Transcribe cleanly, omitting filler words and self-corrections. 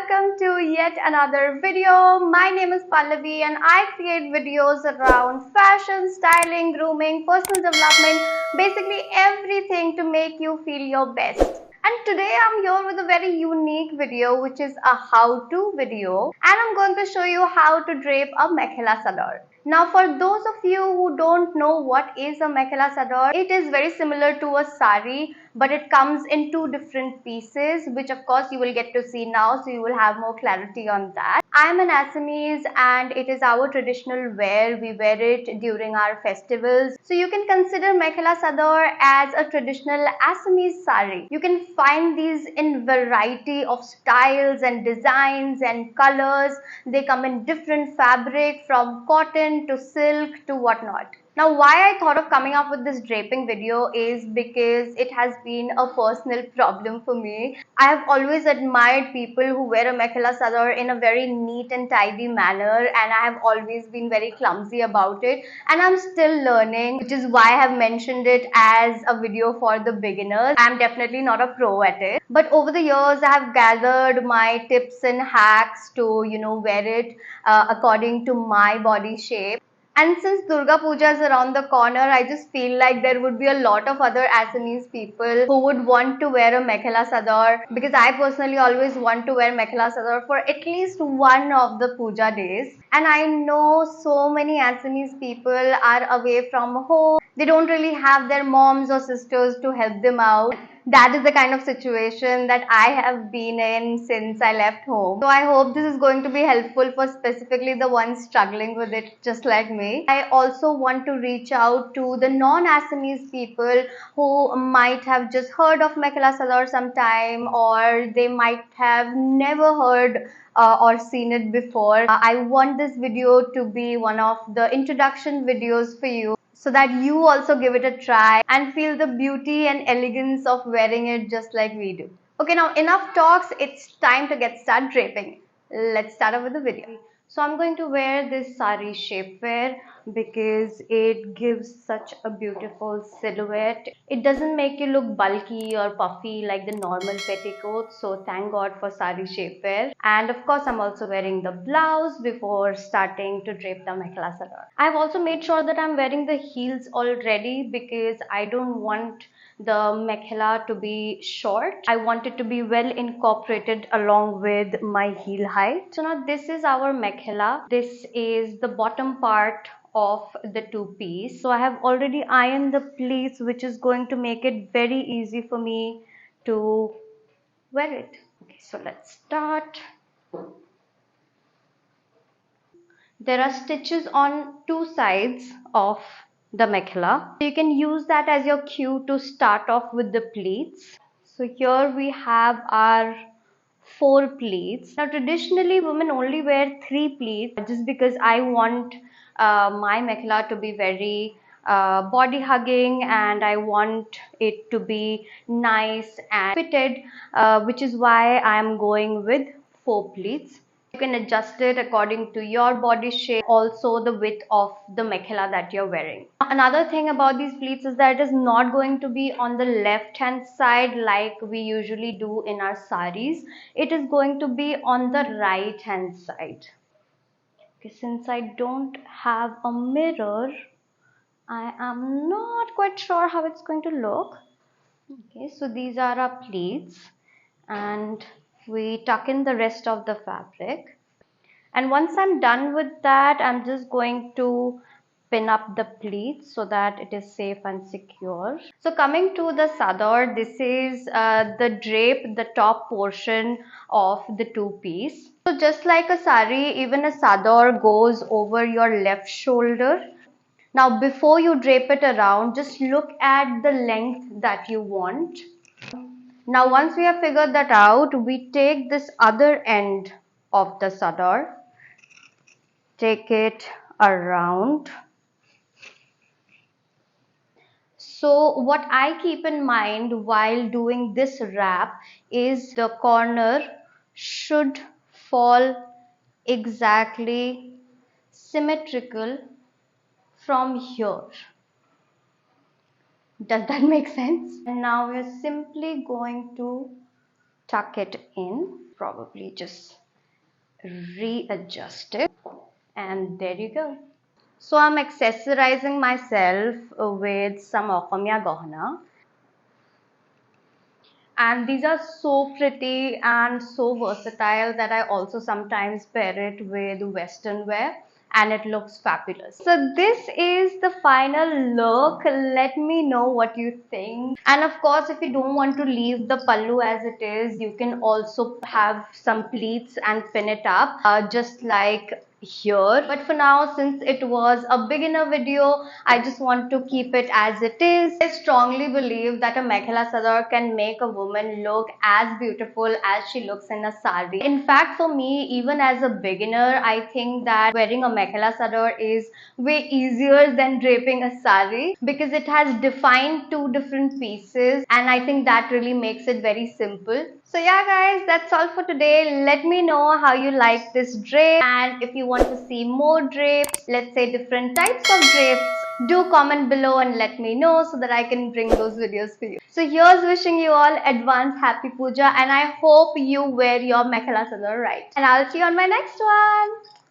welcome to yet another video. My name is Pallavi and I create videos around fashion, styling, grooming, personal development, basically everything to make you feel your best. And today I'm here with a very unique video, which is a how-to video, and I'm going to show you how to drape a Mekhela Sador. Now, for those of you who don't know what is a Mekhela Sador, it is very similar to a sari, but it comes in two different pieces, which of course you will get to see now, so you will have more clarity on that. I am an Assamese and it is our traditional wear. We wear it during our festivals. So you can consider Mekhela Sador as a traditional Assamese sari. You can find these in variety of styles and designs and colors. They come in different fabric from cotton to silk to whatnot. Now, why I thought of coming up with this draping video is because it has been a personal problem for me. I have always admired people who wear a Mekhela Sador in a very neat and tidy manner, and I have always been very clumsy about it, and I'm still learning, which is why I have mentioned it as a video for the beginners. I'm definitely not a pro at it, but over the years I have gathered my tips and hacks to wear it according to my body shape. And since Durga Puja is around the corner, I just feel like there would be a lot of other Assamese people who would want to wear a Mekhela Sador, because I personally always want to wear Mekhela Sador for at least one of the puja days. And I know so many Assamese people are away from home. They don't really have their moms or sisters to help them out. That is the kind of situation that I have been in since I left home. So I hope this is going to be helpful for specifically the ones struggling with it just like me. I also want to reach out to the non-Assamese people who might have just heard of Mekhela Sador sometime, or they might have never heard or seen it before. I want this video to be one of the introduction videos for you, so that you also give it a try and feel the beauty and elegance of wearing it just like we do. Okay, now enough talks, it's time to get started draping. Let's start off with the video. So I'm going to wear this sari shapewear because it gives such a beautiful silhouette. It doesn't make you look bulky or puffy like the normal petticoat, so thank God for sari shapewear. And of course I'm also wearing the blouse before starting to drape the Mekhela Sador. I've also made sure that I'm wearing the heels already because I don't want the Mekhela to be short. I want it to be well incorporated along with my heel height. So now this is our Mekhela. This is the bottom part of the two piece. So I have already ironed the pleats, which is going to make it very easy for me to wear it. Okay, so let's start. There are stitches on two sides of the Mekhela. You can use that as your cue to start off with the pleats. So here we have our 4 pleats. Now traditionally women only wear 3 pleats just because I want my Mekhela to be very body hugging, and I want it to be nice and fitted, which is why I am going with 4 pleats. You can adjust it according to your body shape, also the width of the Mekhela that you're wearing. Another thing about these pleats is that it is not going to be on the left hand side like we usually do in our saris. It is going to be on the right hand side. Okay, since I don't have a mirror, I am not quite sure how it's going to look. Okay, so these are our pleats, and we tuck in the rest of the fabric. And once I'm done with that, I'm just going to pin up the pleats so that it is safe and secure. So coming to the Sador, this is the drape, the top portion of the two piece. So just like a sari, even a Sador goes over your left shoulder. Now before you drape it around, just look at the length that you want. Now once we have figured that out, we take this other end of the Sador, take it around. So what I keep in mind while doing this wrap is the corner should fall exactly symmetrical from here. Does that make sense? And now we're simply going to tuck it in, probably just readjust it, and there you go. So I'm accessorizing myself with some Okamya Gohana. And these are so pretty and so versatile that I also sometimes pair it with Western wear and it looks fabulous. So this is the final look. Let me know what you think. And of course, if you don't want to leave the pallu as it is, you can also have some pleats and pin it up, just like here. But for now, since it was a beginner video, I just want to keep it as it is. I strongly believe that a Mekhela Sador can make a woman look as beautiful as she looks in a sari. In fact, for me, even as a beginner, I think that wearing a Mekhela Sador is way easier than draping a sari because it has defined two different pieces, and I think that really makes it very simple. So yeah guys, that's all for today. Let me know how you like this drape, and if you want to see more drapes, let's say different types of drapes, do comment below and let me know so that I can bring those videos for you. So here's wishing you all advance happy puja, and I hope you wear your Mekhela Sador right. And I'll see you on my next one.